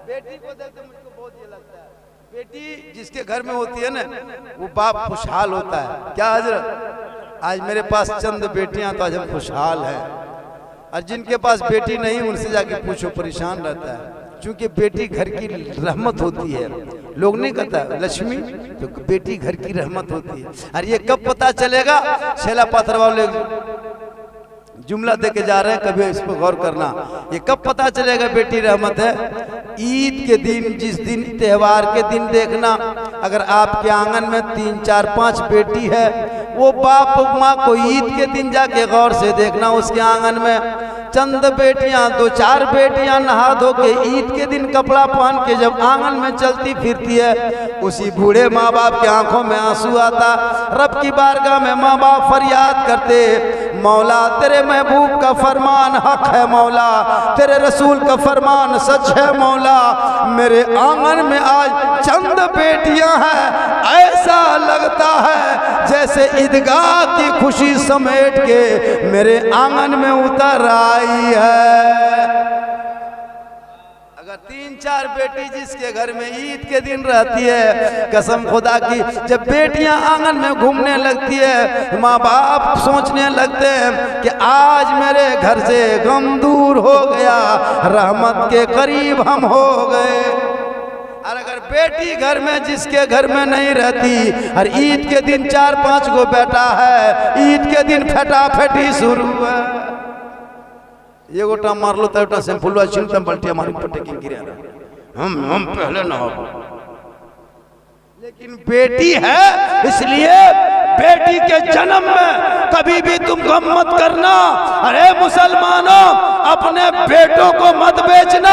बेटी को देखते मुझको बहुत ये लगता है, बेटी जिसके घर में होती है ना वो बाप खुशहाल होता है। क्या हजरत, आज मेरे पास चंद बेटियां तो आज हम खुशहाल हैं, और जिनके पास बेटी नहीं उनसे जाके पूछो परेशान रहता है, क्योंकि बेटी घर की रहमत होती है। लोग नहीं कहता लक्ष्मी, तो बेटी घर की रहमत होती है। और ये कब पता चलेगा, छेला पाथर वाले जुमला दे के जा रहे हैं, कभी इस पर गौर करना। ये कब पता चलेगा बेटी रहमत है, ईद के दिन, जिस दिन त्योहार के दिन देखना, अगर आपके आंगन में 3, 4, 5 बेटी है, वो बाप माँ को ईद के दिन जाके गौर से देखना, उसके आंगन में चंद बेटियां, 2, 4 बेटियां नहा धो के ईद के दिन कपड़ा पहन के जब आंगन में चलती फिरती है, उसी बूढ़े माँ बाप के आंखों में आंसू आता। रब की बारगाह में माँ बाप फरियाद करते, मौला तेरे महबूब का फरमान हक है, मौला तेरे रसूल का फरमान सच है, मौला मेरे आंगन में आज चंद बेटियां हैं, ऐसा लगता है जैसे ईदगाह की खुशी समेट के मेरे आंगन में उतर आई है। अगर 3, 4 बेटी जिसके घर में ईद के दिन रहती है, कसम खुदा की जब बेटियां आंगन में घूमने लगती है, माँ बाप सोचने लगते हैं कि आज मेरे घर से गम दूर हो गया, रहमत के करीब हम हो गए। और अगर बेटी घर में जिसके घर में नहीं रहती, और ईद के दिन 4-5 को बेटा है, ईद के दिन फटाफटी शुरू है, ये गोटा मार लो तो सिंपल चिंतन पलटी हमारी पट्टे की गिरे हम पहले ना हो। लेकिन बेटी है, इसलिए बेटी के जन्म में कभी भी तुम गम मत करना। अरे मुसलमानों, अपने बेटों को मत बेचना।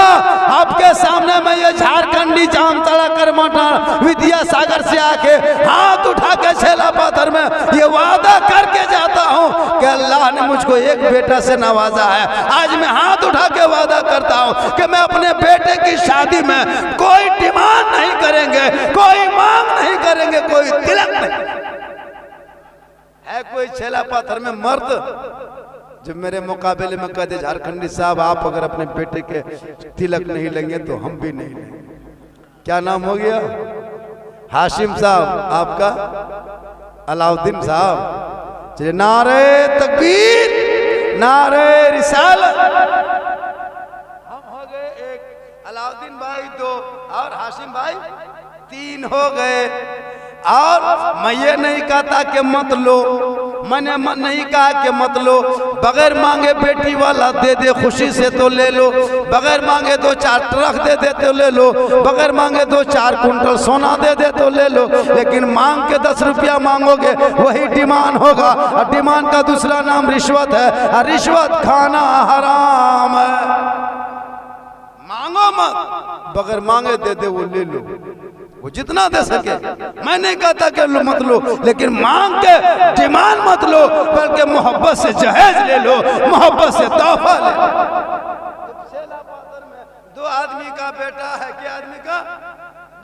आपके सामने मैं ये झारखंडी जामताड़ा करमाटा विद्यासागर से आके हाथ उठा के छेला पाथर में ये वादा करके जाता हूँ कि अल्लाह ने मुझको एक बेटा से नवाजा है। आज मैं हाथ उठा के वादा करता हूँ कि मैं अपने बेटे की शादी में कोई डिमांड नहीं करेंगे, कोई मांग नहीं करेंगे, कोई तिलक नहीं। है कोई छेला पाथर में मर्द जब मेरे मुकाबले में कह दे झारखंडी साहब आप अगर अपने बेटे के तिलक नहीं लेंगे तो हम भी नहीं लेंगे? क्या नाम हो गया? हाशिम साहब, आपका अलाउद्दीन साहब। चलिए, नारे तकबीर, नारे रिसालत। हम हो गए 1, अलाउद्दीन भाई 2 और हाशिम भाई 3 हो गए। और मैं ये नहीं कहता कि मत लो, मैंने नहीं कहा कि मत लो। बगैर मांगे बेटी वाला दे दे खुशी से तो ले लो, बगैर मांगे 2-4 ट्रक दे दे तो ले लो, बगैर मांगे 2-4 कुंटल सोना दे दे तो ले लो। लेकिन मांग के 10 रुपया मांगोगे वही डिमांड होगा, और डिमांड का दूसरा नाम रिश्वत है, और रिश्वत खाना हराम है। मांगो मत, बगैर मांगे दे दे वो ले लो, वो जितना दे सके। मैं नहीं कहता कि लो मत लो, लेकिन मांग के डिमांड मत लो, बल्कि मोहब्बत से जहेज ले लो, मोहब्बत से तोहफा ले लो। छेला पाथर में 2 आदमी का बेटा है, क्या आदमी का?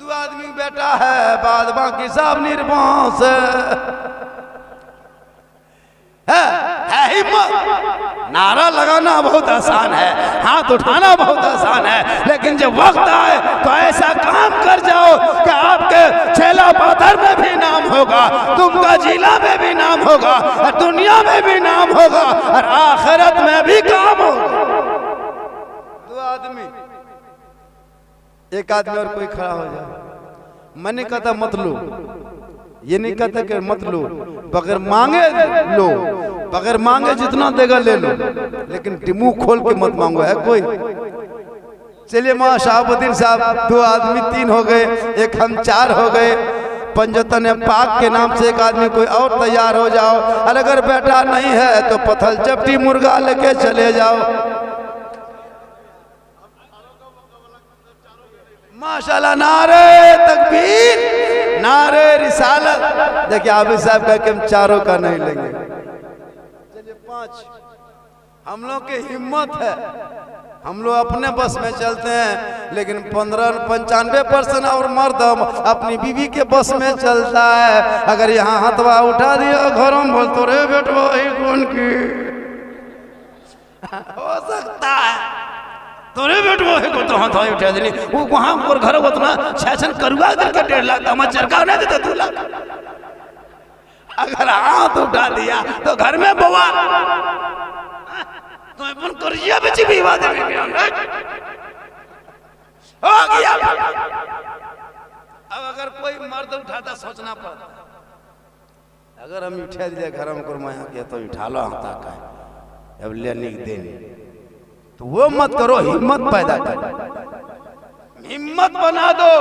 2 आदमी बेटा है, बाद बाकी सब निर्वास है हिम्मत। नारा लगाना बहुत आसान है, हाथ उठाना बहुत आसान है, लेकिन जब वक्त आए तो ऐसा काम कर जाओ कि आपके छेला पाथर में भी नाम होगा, तुमका जिला में भी नाम होगा, और दुनिया में भी नाम होगा, और आखिरत में भी काम होगा। 2 आदमी, 1 आदमी और कोई खड़ा हो जाए। मैंने कहता मत लो, ये नहीं कहता कि मत लो, बगैर मांगे लो, बगैर मांगे जितना देगा ले लो, लेकिन मुंह खोल के मत मांगो। है कोई? चलिए, मां शहाबुद्दीन साहब 2 आदमी 3 हो गए, 1 हम 4 हो गए। पंजतन पाक के नाम से 1 आदमी कोई और तैयार हो जाओ, और अगर बेटा नहीं है तो पथल चपटी मुर्गा लेके चले जाओ। माशाल्लाह, नारे तकबीर, नारे रिसालत। देखिए आबिद साहब का कि हम 4 का नहीं लेंगे। चलिए 5। हम लोग की हिम्मत है, हम लोग अपने बस में चलते हैं, लेकिन 95% और मर्द अपनी बीवी के बस में चलता है। अगर यहाँ हथवा उठा दिया घरों में बोल तो रे बेटवा ही कौन की हो सकता है। तोरे बेटो है को तो हाथ उठा दिली वो वहां और घर उतना छाछन करुआ दे के 1.5 लाख हम चरका नहीं देते 2 लाख। अगर हाथ उठा दिया तो घर में बवाल तो अपन कर्जिया बेची भी विवाद में हो गया। अब अगर कोई मर्द उठाता सोचना पड़ता अगर हम उठा दिया घर में कुरमाया के तो उठा लो हाथ का अब लेने देन तो वो मत करो, हिम्मत पैदा करो, हिम्मत बना दो।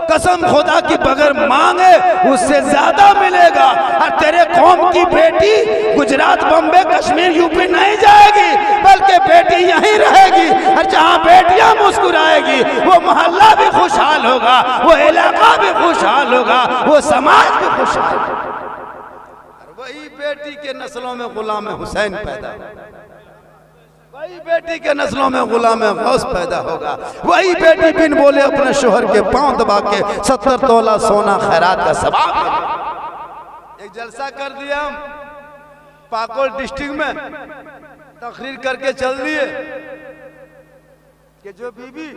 कसम खुदा की बगैर मांगे उससे ज्यादा मिलेगा। और तेरे कौम की बेटी गुजरात बम्बे कश्मीर यूपी नहीं जाएगी बल्कि बेटी यहीं रहेगी। और जहां बेटियां मुस्कुराएगी वो मोहल्ला भी खुशहाल होगा, वो इलाका भी खुशहाल होगा, वो समाज भी खुशहाल होगा। वही बेटी के नस्लों में गुलाम हुसैन पैदा होगा, वही बेटी के नस्लों में गुलाम गौस पैदा होगा, वही बेटी बिन बोले अपने शोहर के पांव दबा के 70 तोला सोना खैरात का सवाब। एक जलसा कर दिया हम पाकुड़ डिस्ट्रिक्ट में, तकरीर करके चल दिए कि जो बीबी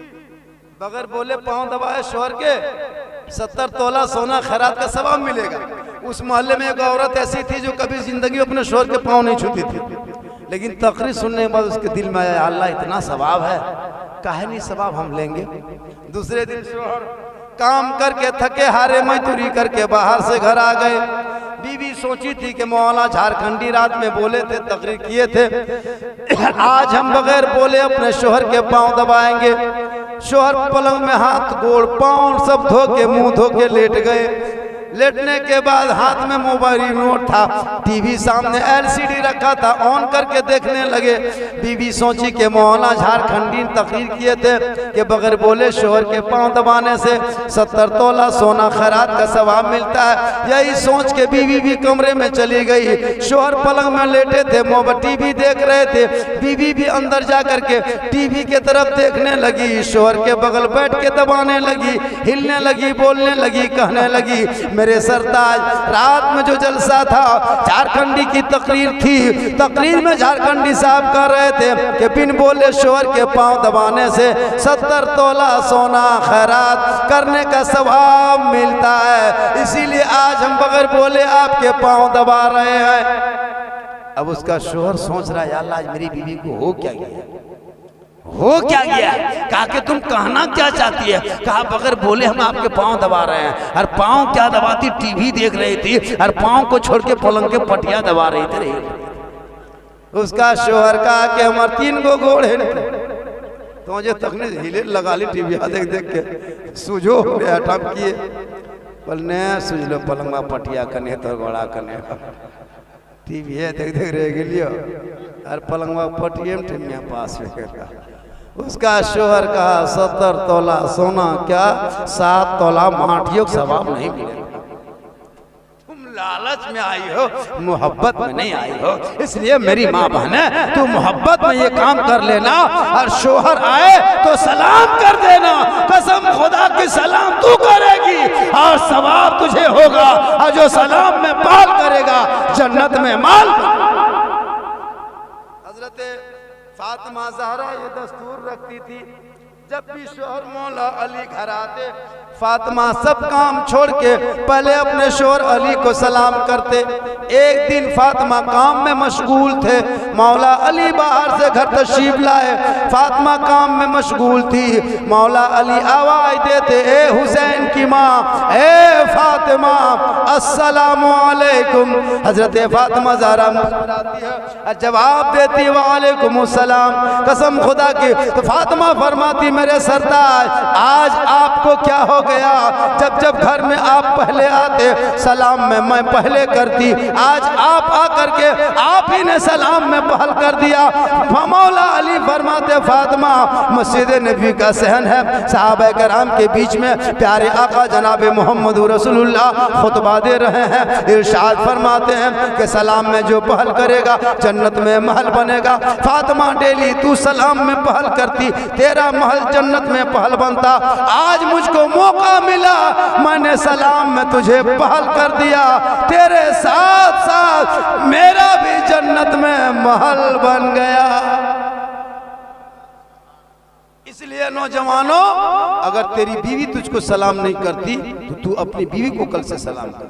बगैर बोले पांव दबाए शोहर के 70 तोला सोना खैरात का सवाब मिलेगा। उस मोहल्ले में एक औरत ऐसी थी जो कभी जिंदगी अपने शोहर के पांव नहीं छूती थी, लेकिन तकरीर सुनने के बाद उसके दिल में आया अल्लाह इतना सवाब है, काहे नहीं सवाब हम लेंगे। दूसरे दिन शोहर काम करके थके हारे मजदूरी करके बाहर से घर आ गए। बीवी सोची थी कि मौलाना झारखंडी रात में बोले थे, तकरीर किए थे, आज हम बगैर बोले अपने शोहर के पांव दबाएंगे। शोहर पलंग में हाथ गोड़ पांव सब धो के मुंह धो के लेट गए। लेटने के बाद हाथ में मोबाइल रिमोट था, टीवी सामने LCD रखा था, ऑन करके देखने लगे। बीवी सोची कि मौलाना झारखंडी तकरीर किए थे कि बगैर बोले शोहर के पांव दबाने से 70 तोला सोना खैरात का सवाब मिलता है। यही सोच के बीवी भी कमरे में चली गई। शोहर पलंग में लेटे थे, मोबाइल टीवी देख रहे थे। बीवी भी अंदर जा करके टीवी के तरफ देखने लगी, शोहर के बगल बैठ के दबाने लगी, हिलने लगी, बोलने लगी, कहने लगी मेरे सरताज रात में जो जलसा था झारखंडी की तकरीर थी, तकरीर में झारखंडी साहब कह रहे थे कि बिन बोले शोहर के पांव दबाने से 70 तोला सोना खैरात करने का सवाब मिलता है, इसीलिए आज हम बगैर बोले आपके पांव दबा रहे हैं। अब उसका शोहर सोच रहा है अल्लाह आज मेरी बीवी को हो क्या गया, हो क्या गया। कहा कि तुम कहना क्या चाहती है। कहा बगैर बोले हम आपके पांव दबा रहे हैं। और पांव क्या दबाती, टीवी देख रही थी और पांव को छोड़ के पलंग के पटिया दबा रही थी। उसका शोहर कहा कि हमारे 3 गो गोड़ है तो मुझे तकने हिले लगा ली टीवी देख देख के सूझो अटम किए बोलने सूझ लो पलंग पटिया कने तो गोड़ा कने टीवी देख देख रह गलियो और पलंग पटिए में पास में। उसका शोहर कहा 70 तोला सोना क्या 7 तोला माटियों का सवाब नहीं मिलेगा। तुम लालच में आई हो, मोहब्बत में नहीं आई हो। इसलिए मेरी माँ बहने तू मोहब्बत में ये काम कर लेना और शोहर आए तो सलाम कर देना। कसम खुदा की सलाम तू करेगी और सवाब तुझे होगा, और जो सलाम में पाल करेगा जन्नत में माल। हजरत फातिमा ज़हरा ये दस्तूर रखती थी जब भी शोहर मौला अली घर आते फातिमा सब काम छोड़ के पहले अपने शोहर अली को सलाम करते। एक दिन फातिमा काम में मशगूल थे, मौला अली बाहर से घर तशरीफ लाए, फातिमा काम में मशगूल थी। मौला अली आवाज देते ए हुसैन की माँ, ए फातिमा अस्सलामु अलैकुम। हजरत फातिमा ज़हरा मुस्कुराती है और जवाब देती है वालेकुम अस्सलाम। कसम खुदा की तो फातिमा फरमाती मेरे सरताज आज आपको क्या हो गया, जब जब घर में आप पहले आते सलाम में मैं पहले करती, आज आप आकर के आप ही ने सलाम में पहल कर दिया। मौला अली फरमाते फातिमा मस्जिद नबी का सहन है, सहाबा कराम के बीच में प्यारे आका जनाब मोहम्मद रसूलुल्लाह खुतबा दे रहे हैं। इरशाद फरमाते हैं कि सलाम में जो पहल करेगा जन्नत में महल बनेगा। फातिमा डेली तू सलाम में पहल करती, तेरा महल जन्नत में पहल बनता। आज मुझको मौका मिला, मैंने सलाम में तुझे पहल कर दिया, तेरे साथ साथ मेरा भी जन्नत में महल बन गया। इसलिए नौजवानों, अगर तेरी बीवी तुझको सलाम नहीं करती तो तू अपनी बीवी को कल से सलाम कर।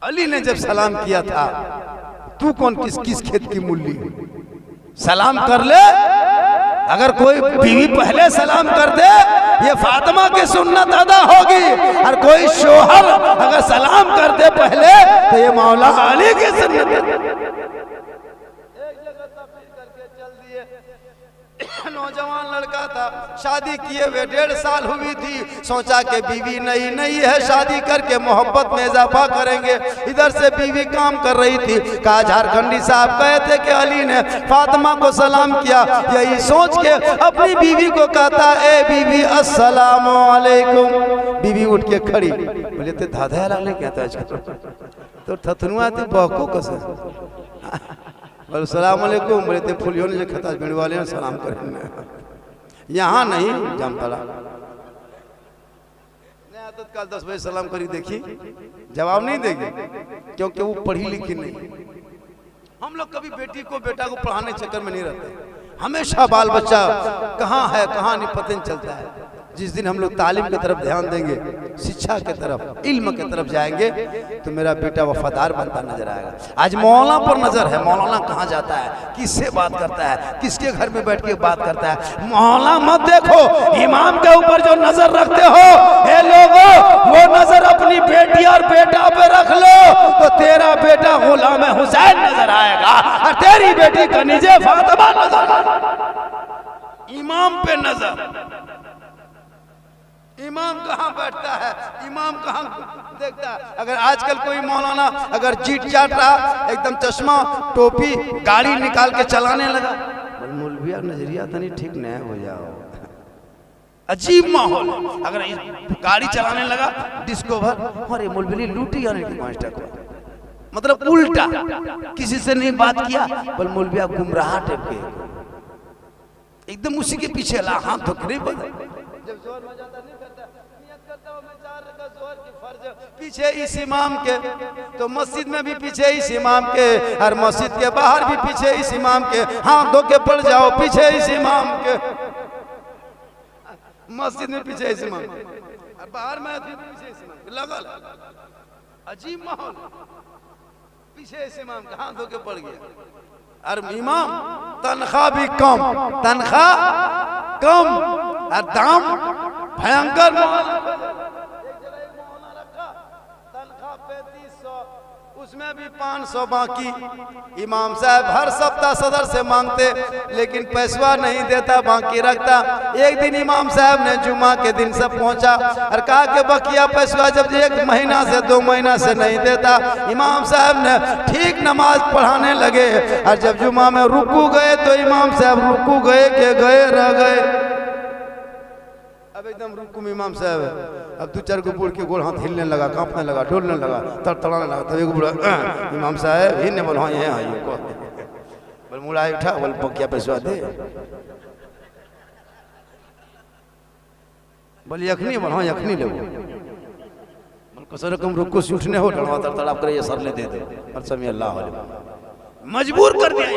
अली ने जब सलाम किया था, तू कौन किस किस खेत की मूली? सलाम कर ले। अगर कोई बीवी पहले सलाम कर दे, ये फातिमा की सुन्नत अदा होगी। और कोई शोहर अगर सलाम कर दे पहले, तो ये मौला अली की सुन्नत है। नौजवान लड़का था, शादी किए हुए 1.5 साल हुई थी। सोचा कि बीवी नहीं है, शादी करके मोहब्बत में इजाफा करेंगे। इधर से बीवी काम कर रही थी। कहा झारखंडी साहब कहे थे कि अली ने फातिमा को सलाम किया। यही सोच के अपनी बीवी को कहता, ए बीवी अस्सलाम वालेकुम। बीवी उठ के खड़ी, बोले ते दादा लाले कहता तो थथनुआ थे बहको कसे सलाम अलैकुम। बोले थे फुलियों ने खता भीड़ वाले ने सलाम करें। यहाँ नहीं जामतला कल 10 बजे सलाम करी, देखी जवाब नहीं देगी, क्योंकि वो पढ़ी लिखी नहीं। हम लोग कभी बेटी को बेटा को पढ़ाने चक्कर में नहीं रहते। हमेशा बाल बच्चा कहाँ है कहाँ नहीं पता नहीं चलता है। जिस दिन हम लोग तालीम की तरफ ध्यान देंगे, शिक्षा की तरफ, इल्म की तरफ जाएंगे, तो मेरा बेटा वफादार बनता नजर आएगा। आज मौलाना पर नजर है, मौलाना कहाँ जाता है, किससे बात करता है, किसके घर में बैठ के बात करता है। मौलाना मत देखो, इमाम के ऊपर जो नजर रखते हो हे लोगों, वो नजर अपनी बेटी और बेटा पे रख लो, तो तेरा बेटा गुलाम हुसैन नजर आएगा और तेरी बेटी कनीजे फातिमा नजर आएगा। इमाम पे नजर। इमाम कहाँ बैठता है, इमाम कहाँ देखता है। अगर आजकल कोई मौलाना अगर जीट चाट रहा, एकदम चश्मा टोपी गाड़ी निकाल के चलाने लगा, मौलविया नजरिया तो नहीं ठीक नहीं हो जाओ। अजीब माहौल। अगर गाड़ी चलाने लगा डिस्कवर, अरे मौलवी लूटी आने की मास्टर को, मतलब उल्टा, किसी से नहीं बात किया, बल मौलविया गुमराह टाइप के, एकदम उसी के पीछे ला हाथ धोके नहीं बदल। जब जोर में जाता नहीं करता, नियत करता हूं मैं 4 रकात जोहर की फर्ज पीछे इस इमाम के, तो मस्जिद में भी पीछे इस इमाम के, और मस्जिद के बाहर भी पीछे इस इमाम के। हाथ धो के पड़ जाओ पीछे इस इमाम के, मस्जिद में पीछे इस इमाम के, और बाहर में पीछे इस इमाम के। लगा अजीब माहौल, पीछे इस इमाम के, हाथ धो के पड़ गया। और इमाम तनख्वाह भी कम, तनख्वाह कम और दाम भयंकर। तनख्वाह 3500, उसमें भी 500 बाकी। इमाम साहब हर सप्ताह सदर से मांगते, लेकिन पैसवा नहीं देता, बाकी रखता। एक दिन इमाम साहब ने जुमा के दिन सब पहुंचा और कहा कि बकिया पैसवा जब 1 महीना से 2 महीना से नहीं देता। इमाम साहब ने ठीक नमाज पढ़ाने लगे, और जब जुमा में रुकू गए तो इमाम साहब रुकू गए के गए रह गए। अब एकदम रुकू इमाम साहब, अब 2-4 को बुढ़ के गोल हाथ हिलने लगा, कांपने लगा, डोलने लगा, तड़तड़ाने लगा। तब एक बुढ़ा इमाम साहब ही ने बोला ये हाँ को बोल मुड़ा उठा, बोल बकिया पैसा दे, बोल यखनी, बोल हाँ यखनी ले, बोल कसर कम रुको से उठने हो, डरवा तड़तड़ा करे ये सर ले दे दे, और समय अल्लाह मजबूर कर दिया,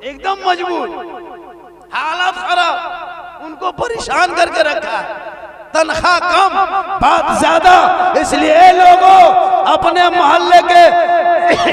एकदम मजबूर, हालत खराब, उनको परेशान करके रखा। तनख्वाह कम, बात ज्यादा। इसलिए लोगों, अपने मोहल्ले के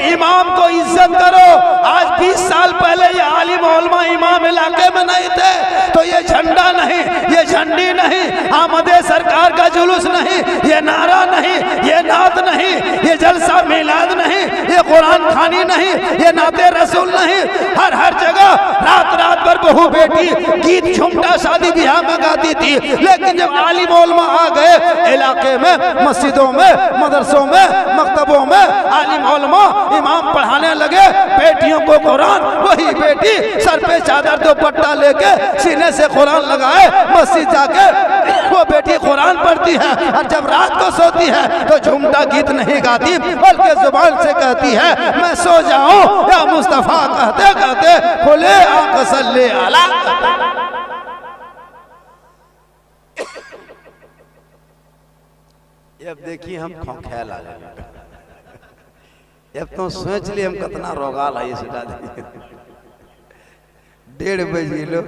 इमाम को इज्जत करो। आज 20 साल पहले ये आलिम उलमा इमाम इलाके में नहीं थे, तो ये झंडा नहीं, ये झंडी नहीं, आमदे सरकार का जुलूस नहीं, ये नारा नहीं, ये नात नहीं, ये जलसा मिलाद नहीं, ये कुरान खानी नहीं, ये नाते रसूल नहीं। हर जगह रात भर बहू बेटी गीत झुमटा शादी ब्याह में गाती थी। लेकिन जब आलिम उलमा आ गए इलाके में, मस्जिदों में, मदरसों में, मकतबों में, आलिम उलमा इमाम पढ़ाने लगे बेटियों को कुरान, वही बेटी सर पे चादर दुपट्टा लेके सीने से कुरान लगाए मस्जिद जाके वो बेटी कुरान पढ़ती है। और जब रात को सोती है तो झुमटा गीत नहीं गाती, बल्कि जुबान से कहती है मैं सो जाऊं या मुस्तफा कहते कहते खुले आंख सल्ले अला। अब देखिए हम ख्याल आ जाएगा, अब तो सोच लिए हम कितना रोगाल है। 1:30 बजे लो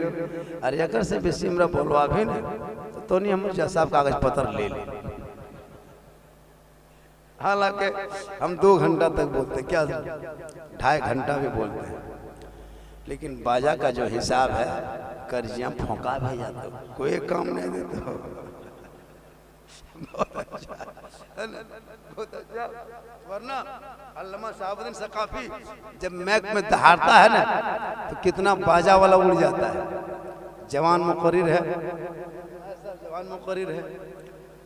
अरे अगर से बेसी हमरा बोलवा भी ना तो नहीं हम साहब कागज पत्र ले ले। हालांकि हम 2 घंटा तक बोलते हैं, क्या 2.5 घंटा भी बोलते हैं, लेकिन बाजा का जो हिसाब है कर्जियां फौका भी जाते हो, कोई काम नहीं देते हो। बहुत अच्छा है ना, बहुत अच्छा। वरना अल्लामा शहाबुद्दीन सकाफी जब मैक में दहाड़ता है ना तो कितना बाजा वाला उड़ जाता है। जवान मुकर्रिर है, जवान मुकर्रिर है,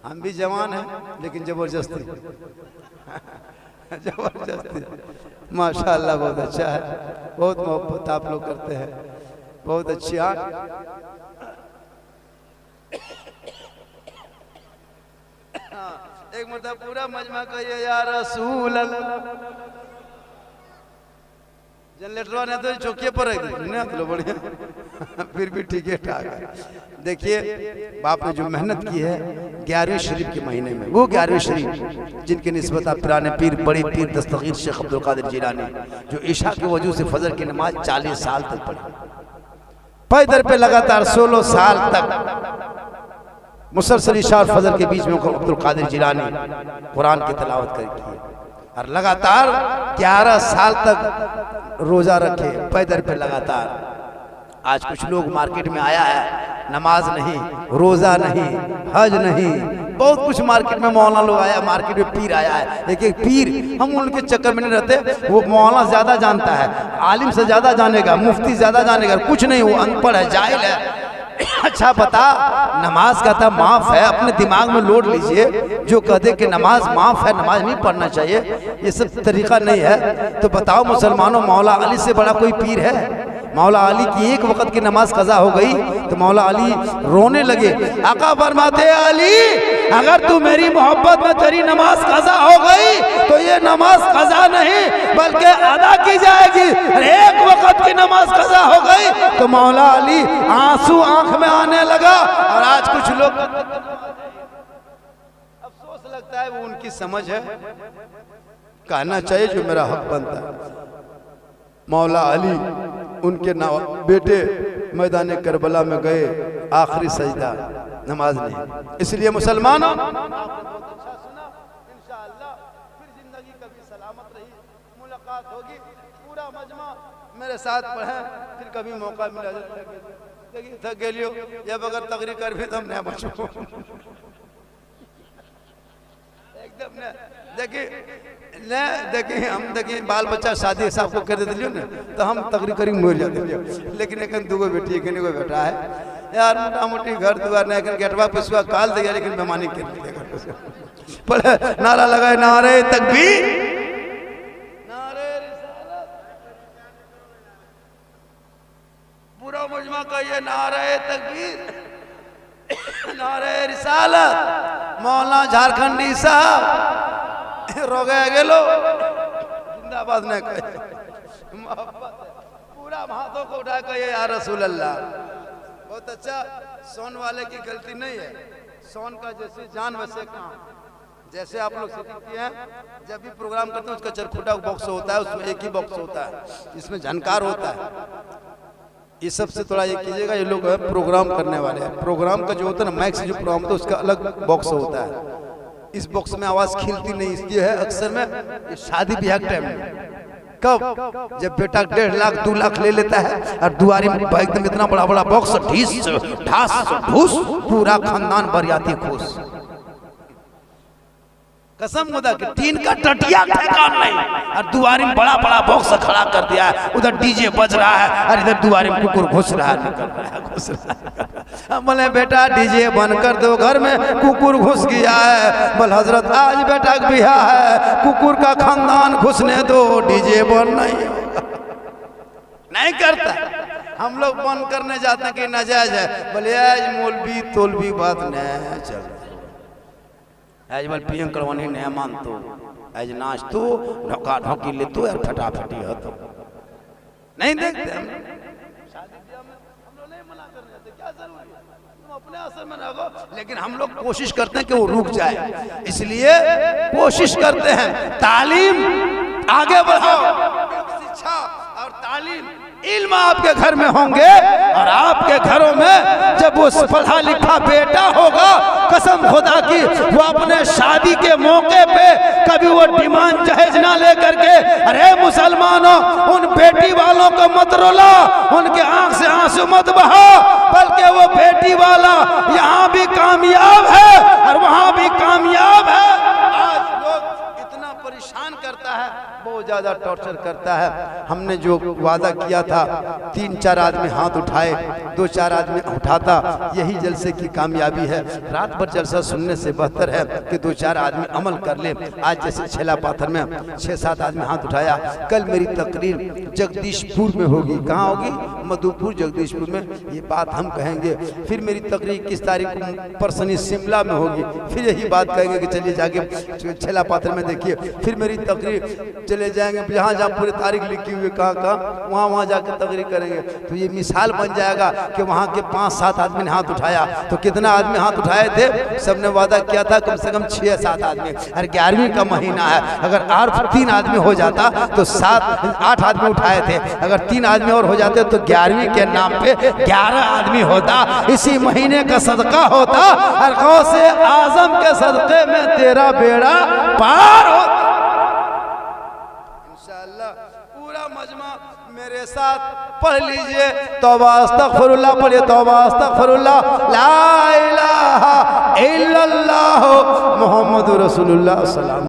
हम भी जवान हैं लेकिन जबरदस्ती जबरदस्ती। माशाअल्लाह बहुत अच्छा है, बहुत मोहब्बत आप लोग करते हैं, बहुत अच्छी आँख। एक मतलब पूरा मजमा कहिए या रसूल अल्लाह। जनरेटर ने तो चौकिए पर रख दी ना, तो बढ़िया फिर भी ठीक है ठाक है। देखिए बाप ने जो मेहनत की है 11वीं शरीफ के महीने में, वो 11वीं शरीफ जिनकी निस्बत आप पुराने पीर बड़े पीर दस्तगीर शेख अब्दुल कादिर जिलानी जो ईशा के वजू से फजर की नमाज 40 साल तक पढ़ी, पैदल पे लगातार 16 साल तक मुसलसल ईशा और फजर के बीच में अब्दुल कादिर जिलानी कुरान की तिलावत की और लगातार 11 साल तक रोजा रखे पैदल पे लगातार। आज कुछ लोग मार्केट में आया है, नमाज नहीं, रोजा नहीं, हज नहीं, बहुत कुछ मार्केट में मौलाना लोग आया, मार्केट में पीर आया है। एक एक पीर हम उनके चक्कर में नहीं रहते, वो मौलाना ज्यादा जानता है, आलिम से ज्यादा जानेगा, मुफ्ती ज्यादा जानेगा, कुछ नहीं, वो अनपढ़ है, जाहिल है। अच्छा बता, नमाज कहता माफ है, अपने दिमाग में लोड लीजिए। जो कहते कि नमाज माफ है, नमाज नहीं पढ़ना चाहिए, ये सब तरीका नहीं है। तो बताओ मुसलमानों, मौला अली से बड़ा कोई पीर है? मौला अली की एक वक्त की नमाज कज़ा हो गई तो मौला अली रोने लगे। आका फरमाते अली, अगर तू मेरी मोहब्बत में तेरी नमाज कज़ा हो गई तो ये नमाज कज़ा नहीं बल्कि अदा की जाएगी। एक वक्त की नमाज कज़ा हो गई तो मौला अली आंसू आंख में आने लगा। और आज कुछ लोग अफसोस लगता है, वो उनकी समझ है, कहना चाहिए जो मेरा हक बनता है। मौला अली उनके बेटे मैदान करबला में गए, आखिरी सजदा, नमाज नहीं। इसलिए मुसलमानों इंशाअल्लाह फिर जिंदगी कभी सलामत रही, मुलाकात होगी, पूरा मजमा मेरे साथ पढ़े, फिर कभी मौका मिला थक गेलियो जब अगर तकरीर कर भी तो हम नहीं बचो एकदम न देखिए हम देखिए बाल बच्चा शादी साहब को कर देते ना तो हम तकरीर करी मोर जाते, लेकिन एक 2 बेटी एक बेटा है यार, मोटा मोटी घर द्वार नहीं, गेटवा पिसवा काल दे, लेकिन बेमानी कर पड़े। नारा लगाए नारे तकबीर, नारे रिसालत, पूरा मजमा कहिए नारे तकबीर, नारे रिसालत। मौलाना झारखंडी साहब रोगे गेलो जिंदाबाद ने कहे, पूरा हाथों को उठा के या रसूल अल्लाह। बहुत अच्छा, सोन वाले की गलती नहीं है, सोन का जैसे जान वैसे काम। जैसे आप लोग सीखते हैं, जब भी प्रोग्राम करते हैं उसका चरखुटा बॉक्स होता है, उसमें एक ही बॉक्स होता है, इसमें झनकार होता है। ये सबसे थोड़ा ये कीजिएगा, ये लोग प्रोग्राम करने वाले हैं, प्रोग्राम का जो होता है ना माइक से जो प्रोग्राम होता है उसका अलग बॉक्स होता है। इस बॉक्स में आवाज खिलती नहीं, इसलिए है अक्सर में ये शादी ब्याह के टाइम में, कब जब बेटा 1.5 लाख 2 लाख ले लेता है और दुआरी में एकदम इतना बड़ा बड़ा बॉक्स ढीस ढास ढूस, पूरा खानदान बरियाती खुश। कसम खुदा के टीन का टटिया ठिकान नहीं, और दुआरी में बड़ा बड़ा बॉक्स खड़ा कर दिया है, उधर डीजे बज रहा है और इधर दुआरी में कुकुर घुस रहा है, निकल रहा है, घुस रहा है। बोले बेटा डीजे बंद कर दो, घर में कुकुर घुस गया है। बोल हजरत आज बेटा बिहा है, कुकुर का खानदान घुसने दो, डीजे बंद नहीं करता। हम लोग बंद करने जाते हैं कि नाजायज है, बोले आज मौलवी तोलवी बात नहीं चल, आज बल पियन करवानी नहीं मानतो, आज नाच तो ढोका ढोकी ले तो यार फटाफटी हो तो नहीं देखते हम। शादी ब्याह में हम लोग नहीं मना करने जाते, क्या जरूरी है, तुम अपने असर में रहो, लेकिन हम लोग कोशिश करते हैं कि वो रुक जाए। इसलिए कोशिश करते हैं तालीम आगे बढ़ाओ, शिक्षा और तालीम इल्म आपके घर में होंगे वो पढ़ा लिखा बेटा होगा, कसम खुदा की वो अपने शादी के मौके पे कभी वो डिमांड जहेज ना लेकर के, अरे मुसलमानों उन बेटी वालों को मत रोला, उनके आंख से आंसू मत बहा, बल्कि वो बेटी वाला यहाँ भी कामयाब है और वहाँ भी कामयाब है। आज लोग इतना परेशान करता है, बहुत ज्यादा टॉर्चर करता है। हमने जो वादा किया था 3-4 आदमी हाथ उठाए, 2-4 आदमी उठाता, यही जलसे की कामयाबी है। रात भर जलसा सुनने से बेहतर है कि 2-4 आदमी अमल कर ले। आज जैसे छेला पाथर में 6-7 आदमी हाथ उठाया। कल मेरी तकरीर जगदीशपुर में होगी, कहाँ होगी? मधुपुर जगदीशपुर में। ये बात हम कहेंगे। फिर मेरी तकरीर किस तारीख को? परसनी शिमला में होगी। फिर यही बात कहेंगे कि चलिए जाके छेला पाथर में देखिए। फिर मेरी तकरीर चले जाएंगे जहाँ जहाँ पूरी तारीख लिखी हुई कहाँ वहाँ जाकर तकरीर करेंगे। तो ये मिसाल बन जाएगा कि वहाँ के 5-7 आदमी ने हाथ उठाया। तो कितना आदमी हाथ उठाए थे? सबने वादा किया था कम से कम 6-7 आदमी। और 11वीं का महीना है, अगर और 3 आदमी हो जाता तो 7-8 आदमी उठाए थे। अगर 3 आदमी और हो जाते तो 11वीं के नाम पे 11 आदमी होता। इसी महीने का सदका होता और गौसे आजम के सदके में तेरा बेड़ा पार होता। इंशाअल्लाह पूरा मजमा मेरे साथ पढ़ लीजिए। तौबा अस्तगफिरुल्लाह पढ़िए, तौबा अस्तगफिरुल्लाह, ला इलाहा इल्लल्लाह मुहम्मदुर रसूलुल्लाह सल्लल्लाहु